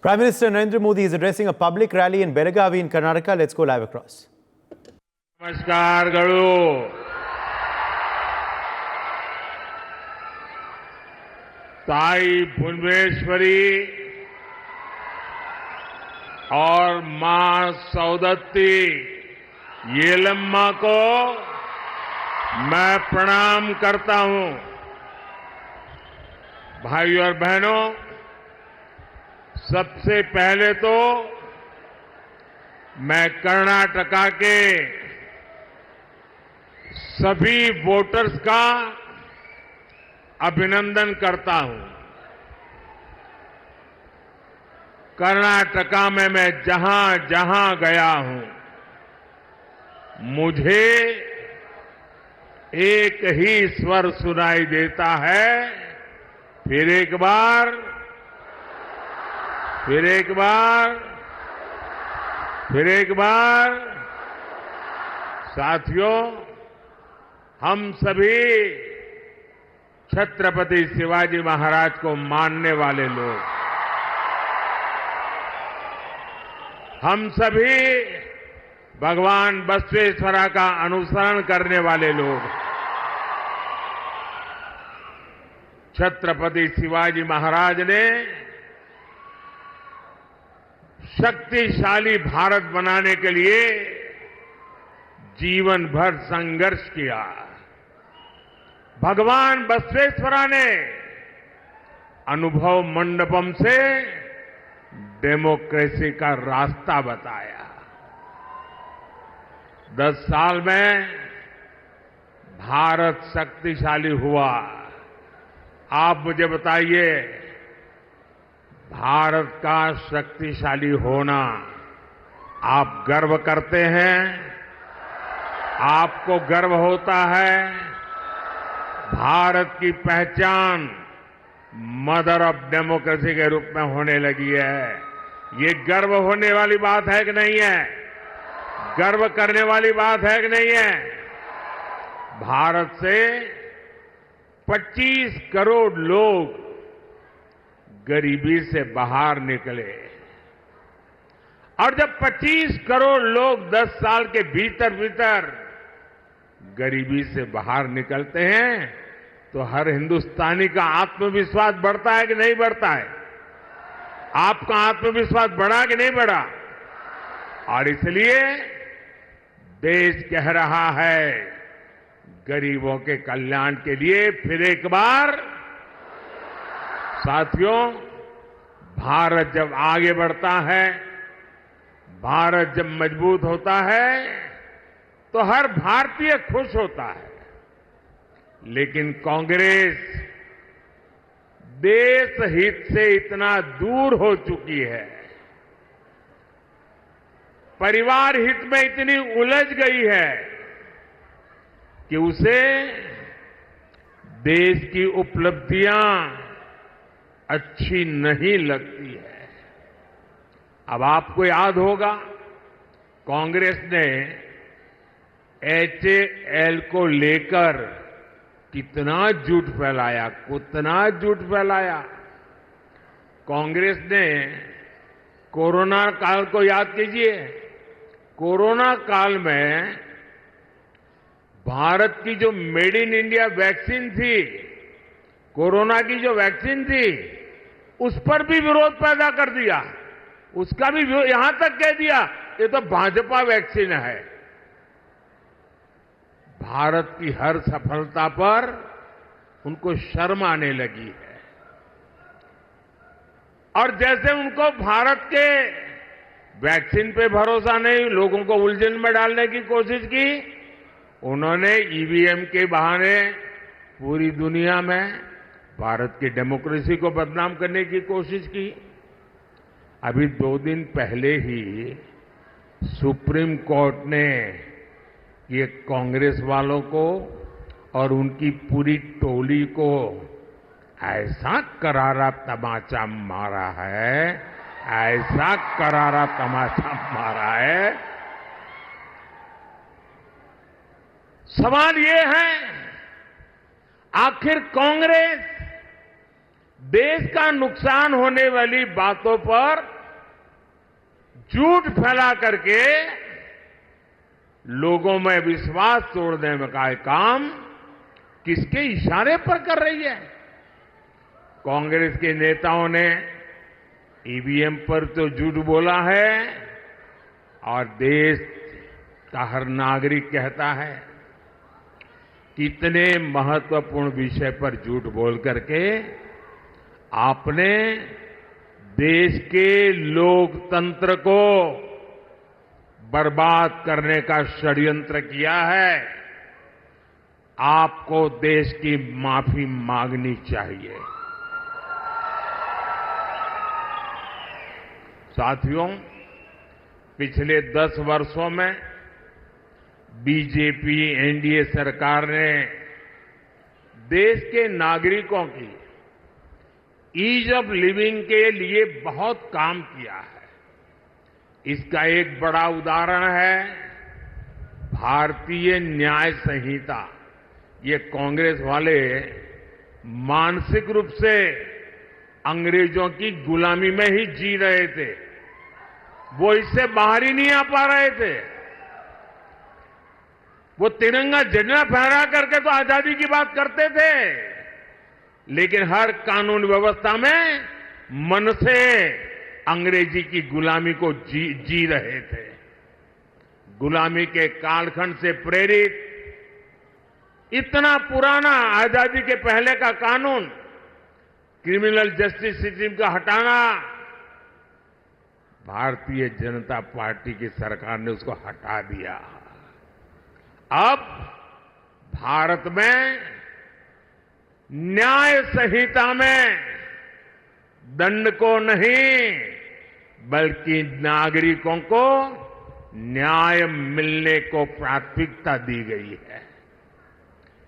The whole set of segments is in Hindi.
Prime Minister Narendra Modi is addressing a public rally in Belagavi in Karnataka. Let's go live across. नमस्कार गणु ताई भुवनेश्वरी और मां सौदत्ती येलम्मा को मैं प्रणाम करता हूं। भाइयों और बहनों, सबसे पहले तो मैं कर्नाटका के सभी वोटर्स का अभिनंदन करता हूं। कर्नाटका में मैं जहां जहां गया हूं, मुझे एक ही स्वर सुनाई देता है, फिर एक बार, फिर एक बार, फिर एक बार। साथियों, हम सभी छत्रपति शिवाजी महाराज को मानने वाले लोग, हम सभी भगवान बसवेश्वरा का अनुसरण करने वाले लोग, छत्रपति शिवाजी महाराज ने शक्तिशाली भारत बनाने के लिए जीवन भर संघर्ष किया। भगवान बसवेश्वरा ने अनुभव मंडपम से डेमोक्रेसी का रास्ता बताया। 10 साल में भारत शक्तिशाली हुआ। आप मुझे बताइए, भारत का शक्तिशाली होना आप गर्व करते हैं? आपको गर्व होता है? भारत की पहचान मदर ऑफ डेमोक्रेसी के रूप में होने लगी है। ये गर्व होने वाली बात है कि नहीं है? गर्व करने वाली बात है कि नहीं है? भारत से 25 करोड़ लोग गरीबी से बाहर निकले, और जब 25 करोड़ लोग 10 साल के भीतर भीतर गरीबी से बाहर निकलते हैं, तो हर हिंदुस्तानी का आत्मविश्वास बढ़ता है कि नहीं बढ़ता है? आपका आत्मविश्वास बढ़ा कि नहीं बढ़ा? और इसलिए देश कह रहा है, गरीबों के कल्याण के लिए फिर एक बार। साथियों, भारत जब आगे बढ़ता है, भारत जब मजबूत होता है, तो हर भारतीय खुश होता है। लेकिन कांग्रेस देश हित से इतना दूर हो चुकी है, परिवार हित में इतनी उलझ गई है कि उसे देश की उपलब्धियां अच्छी नहीं लगती है। अब आपको याद होगा, कांग्रेस ने HAL को लेकर कितना झूठ फैलाया, कितना झूठ फैलाया। कांग्रेस ने कोरोना काल को याद कीजिए। कोरोना काल में भारत की जो मेड इन इंडिया वैक्सीन थी, कोरोना की जो वैक्सीन थी, उस पर भी विरोध पैदा कर दिया। उसका भी यहां तक कह दिया ये तो भाजपा वैक्सीन है। भारत की हर सफलता पर उनको शर्म आने लगी है, और जैसे उनको भारत के वैक्सीन पे भरोसा नहीं, लोगों को उलझन में डालने की कोशिश की, उन्होंने EVM के बहाने पूरी दुनिया में भारत की डेमोक्रेसी को बदनाम करने की कोशिश की। अभी 2 दिन पहले ही सुप्रीम कोर्ट ने ये कांग्रेस वालों को और उनकी पूरी टोली को ऐसा करारा तमाचा मारा है, ऐसा करारा तमाचा मारा है। सवाल ये है, आखिर कांग्रेस देश का नुकसान होने वाली बातों पर झूठ फैला करके लोगों में विश्वास तोड़ने में का काम किसके इशारे पर कर रही है? कांग्रेस के नेताओं ने ईवीएम पर तो झूठ बोला है और देश का हर नागरिक कहता है कितने महत्वपूर्ण विषय पर झूठ बोल करके आपने देश के लोकतंत्र को बर्बाद करने का षड्यंत्र किया है। आपको देश की माफी मांगनी चाहिए। साथियों, पिछले 10 वर्षों में बीजेपी एनडीए सरकार ने देश के नागरिकों की ईज ऑफ लिविंग के लिए बहुत काम किया है। इसका एक बड़ा उदाहरण है भारतीय न्याय संहिता। ये कांग्रेस वाले मानसिक रूप से अंग्रेजों की गुलामी में ही जी रहे थे, वो इससे बाहर ही नहीं आ पा रहे थे। वो तिरंगा झंडा फहरा करके तो आजादी की बात करते थे, लेकिन हर कानून व्यवस्था में मन से अंग्रेजी की गुलामी को जी रहे थे। गुलामी के कालखंड से प्रेरित इतना पुराना आजादी के पहले का कानून, क्रिमिनल जस्टिस सिस्टम का हटाना, भारतीय जनता पार्टी की सरकार ने उसको हटा दिया। अब भारत में न्याय संहिता में दंड को नहीं बल्कि नागरिकों को न्याय मिलने को प्राथमिकता दी गई है।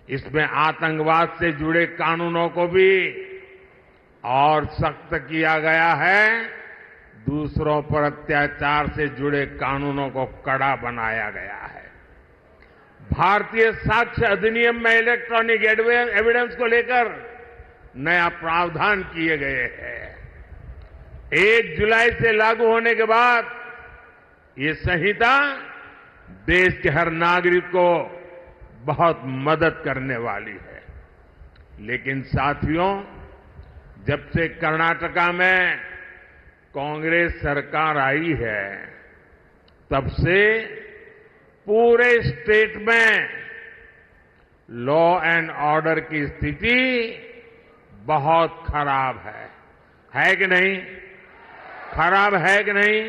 इसमें आतंकवाद से जुड़े कानूनों को भी और सख्त किया गया है। दूसरों पर अत्याचार से जुड़े कानूनों को कड़ा बनाया गया है। भारतीय साक्ष्य अधिनियम में इलेक्ट्रॉनिक एविडेंस को लेकर नया प्रावधान किए गए हैं। 1 जुलाई से लागू होने के बाद ये संहिता देश के हर नागरिक को बहुत मदद करने वाली है। लेकिन साथियों, जब से कर्नाटका में कांग्रेस सरकार आई है, तब से पूरे स्टेट में लॉ एंड ऑर्डर की स्थिति बहुत खराब है कि नहीं? खराब है कि नहीं?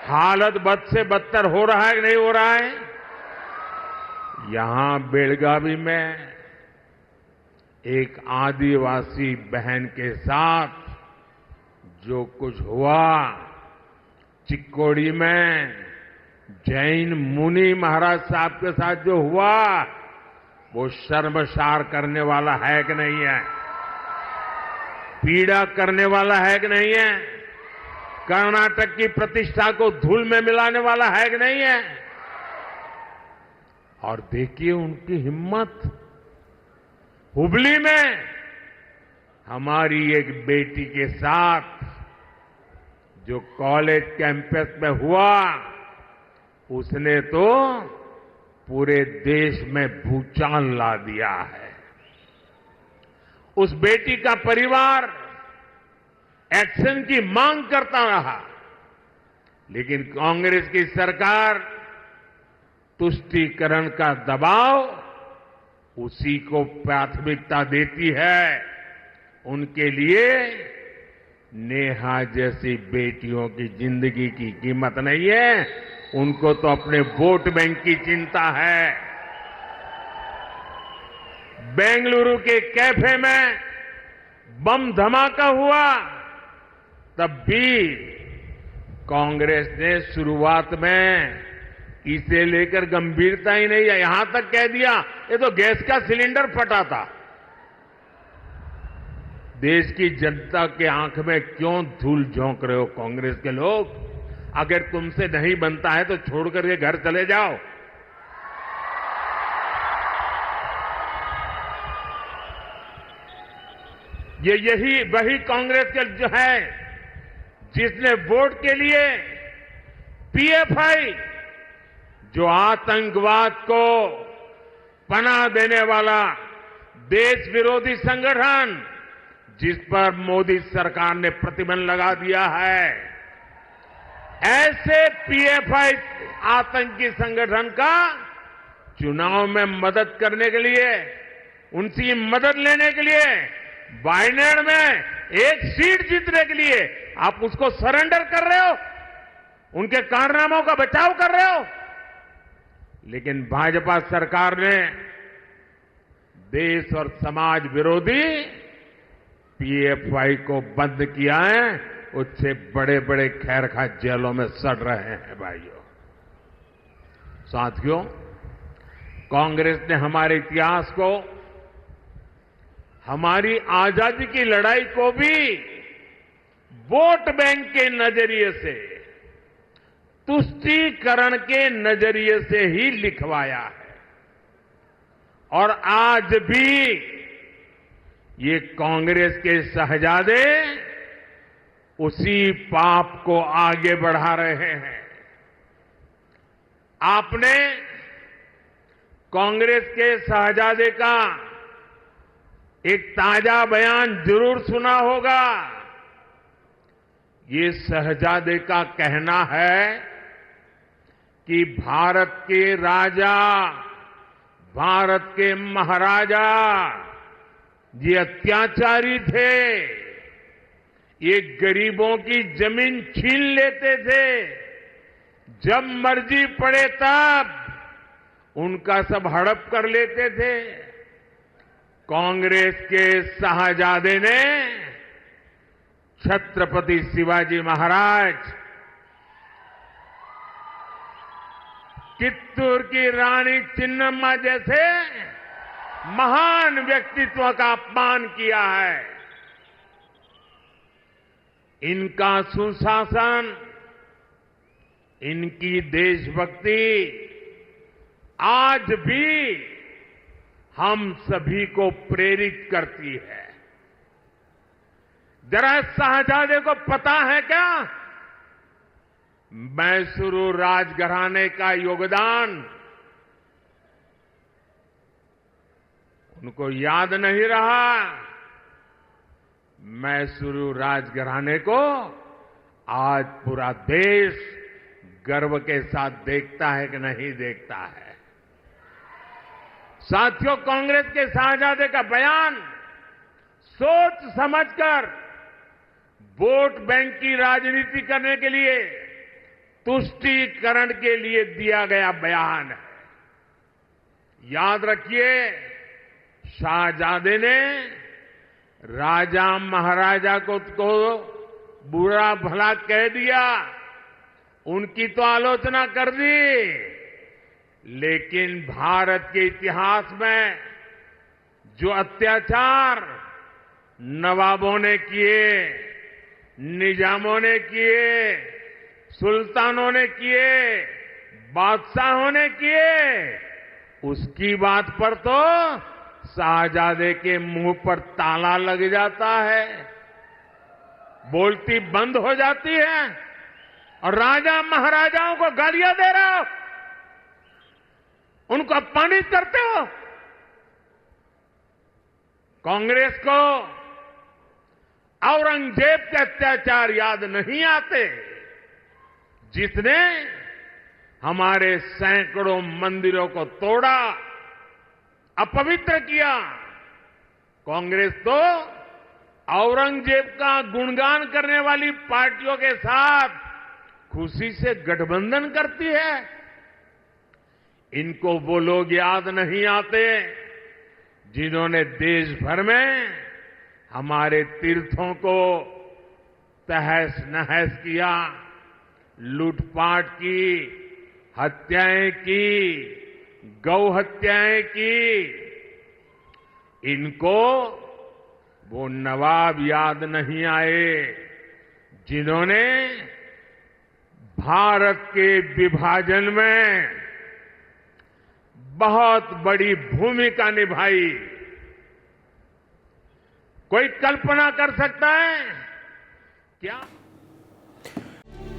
हालत बद से बदतर हो रहा है कि नहीं हो रहा है? यहां बेलगावी में एक आदिवासी बहन के साथ जो कुछ हुआ, चिक्कोड़ी में जैन मुनि महाराज साहब के साथ जो हुआ, वो शर्मसार करने वाला है कि नहीं है? पीड़ा करने वाला है कि नहीं है? कर्नाटक की प्रतिष्ठा को धूल में मिलाने वाला है कि नहीं है? और देखिए उनकी हिम्मत। हुबली में हमारी एक बेटी के साथ जो कॉलेज कैंपस में हुआ, उसने तो पूरे देश में भूचाल ला दिया है। उस बेटी का परिवार एक्शन की मांग करता रहा, लेकिन कांग्रेस की सरकार तुष्टीकरण का दबाव उसी को प्राथमिकता देती है। उनके लिए नेहा जैसी बेटियों की जिंदगी की कीमत नहीं है, उनको तो अपने वोट बैंक की चिंता है। बेंगलुरु के कैफे में बम धमाका हुआ, तब भी कांग्रेस ने शुरुआत में इसे लेकर गंभीरता ही नहीं है। यहां तक कह दिया ये तो गैस का सिलेंडर फटा था। देश की जनता के आंख में क्यों धूल झोंक रहे हो कांग्रेस के लोग? अगर तुमसे नहीं बनता है तो छोड़ करके घर चले जाओ। यही वही कांग्रेस के जो है जिसने वोट के लिए पीएफआई जो आतंकवाद को पनाह देने वाला देश विरोधी संगठन जिस पर मोदी सरकार ने प्रतिबंध लगा दिया है, ऐसे पीएफआई आतंकी संगठन का चुनाव में मदद करने के लिए, उनकी मदद लेने के लिए, वायनाड में एक सीट जीतने के लिए आप उसको सरेंडर कर रहे हो, उनके कारनामों का बचाव कर रहे हो। लेकिन भाजपा सरकार ने देश और समाज विरोधी पीएफआई को बंद किया है, उससे बड़े बड़े खैरखा जेलों में सड़ रहे हैं। भाइयों, साथियों, कांग्रेस ने हमारे इतिहास को, हमारी आजादी की लड़ाई को भी वोट बैंक के नजरिए से, तुष्टीकरण के नजरिए से ही लिखवाया है। और आज भी ये कांग्रेस के शहजादे उसी पाप को आगे बढ़ा रहे हैं। आपने कांग्रेस के शहजादे का एक ताजा बयान जरूर सुना होगा। ये शहजादे का कहना है कि भारत के राजा, भारत के महाराजा ये अत्याचारी थे, ये गरीबों की जमीन छीन लेते थे, जब मर्जी पड़े तब उनका सब हड़प कर लेते थे। कांग्रेस के शाहजादे ने छत्रपति शिवाजी महाराज, कित्तूर की रानी चिन्नम्मा जैसे महान व्यक्तित्व का अपमान किया है। इनका सुशासन, इनकी देशभक्ति आज भी हम सभी को प्रेरित करती है। जरा शाहजादे को पता है क्या मैसूरू राजघराने का योगदान? उनको याद नहीं रहा। मैसूरू राजघराने को आज पूरा देश गर्व के साथ देखता है कि नहीं देखता है। साथियों, कांग्रेस के शाहजादे का बयान सोच समझकर वोट बैंक की राजनीति करने के लिए, तुष्टीकरण के लिए दिया गया बयान है। याद रखिए, शाहजादे ने राजा महाराजा को बुरा भला कह दिया, उनकी तो आलोचना कर दी, लेकिन भारत के इतिहास में जो अत्याचार नवाबों ने किए, निजामों ने किए, सुल्तानों ने किए, बादशाहों ने किए, उसकी बात पर तो शाहजादे के मुंह पर ताला लग जाता है, बोलती बंद हो जाती है और राजा महाराजाओं को गालियां दे रहे हो, उनको अपमानित करते हो। कांग्रेस को औरंगजेब के अत्याचार याद नहीं आते, जिसने हमारे सैकड़ों मंदिरों को तोड़ा, अपवित्र किया। कांग्रेस तो औरंगजेब का गुणगान करने वाली पार्टियों के साथ खुशी से गठबंधन करती है। इनको वो लोग याद नहीं आते जिन्होंने देश भर में हमारे तीर्थों को तहस नहस किया, लूटपाट की, हत्याएं की, गौ हत्याएं की। इनको वो नवाब याद नहीं आए जिन्होंने भारत के विभाजन में बहुत बड़ी भूमिका निभाई। कोई कल्पना कर सकता है क्या?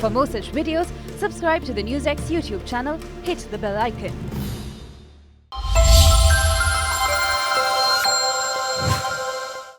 For more such videos, subscribe to the NewsX YouTube channel, hit the bell icon.